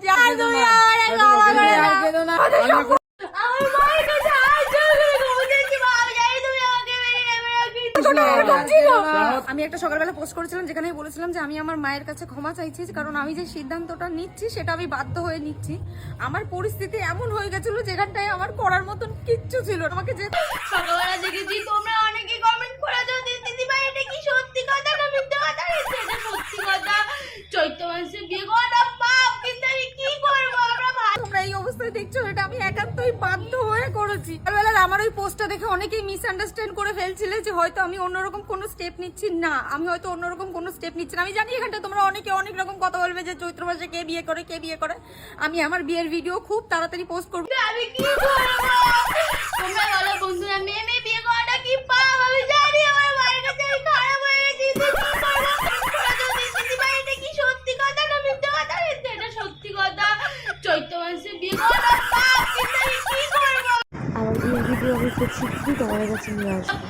যাই তুমি আমারে ক্ষমা করে দাও। আমার মায়ের কাছে হাত জোড় করে ক্ষমা চাইছি মা, আমি জানি তুমি আমাকে মেরে নেবে না, কিন্তু আমি একটা সকালবেলা পোস্ট করেছিলাম যেখানে আমি বলেছিলাম যে আমি আমার মায়ের কাছে ক্ষমা চাইছি, কারণ আমি যে সিদ্ধান্তটা নিচ্ছি সেটা আমি বাধ্য হয়ে নিচ্ছি। আমার পরিস্থিতি এমন হয়ে গেছিল যেখানটায় আমার করার মতন কিচ্ছু ছিল না। আমাকে যে সকালবেলা দেখেছি তোমরা অনেকে কমেন্ট করেছো দিদি ভাই এটা কি সত্যি কথা না মিথ্যে কথা, এটা সত্যি কথা, চৈত্র মাসে বিয়ে করা পাপ, কিন্তু আমি কি করবো, আমরা ভাই তোমরা এই অবস্থায় দেখছো এটা আমি একান্তই বাধ্য হয়ে করেছি। সকালবেলা আমার ওই পোস্টটা দেখে অনেকেই মিসআন্ডারস্ট্যান্ড করে ফেলছিলে যে হয়তো আমি অন্যরকম কোনো স্টেপ নিচ্ছি না, আমি হয়তো অন্যরকম কোনো স্টেপ নিচ্ছি না। আমি জানি এখানটা তোমরা অনেকে অনেক রকম কথা বলবে যে চৈত্র মাসে কে বিয়ে করে। আমি আমার বিয়ের ভিডিও খুব তাড়াতাড়ি পোস্ট করবো। আমি কি করবো, তোমরা বলো বন্ধুরা মেয়ে বিয়ে করাটা কি পাপ, আমি জানি আমার মায়ের কাছে আমি খারাপ হয়ে গেছি, কিন্তু কি করবো, দিদি ভাই এটা কি সত্যি কথা না মিথ্যে কথা, এটা সত্যি কথা, চৈত্র মাসে বিয়ে করা পাপ, কিন্তু আমি কি করবো। আমার এই ভিডিও আমি খুব শীঘ্রই তোমাদের কাছে নিয়ে আসবো।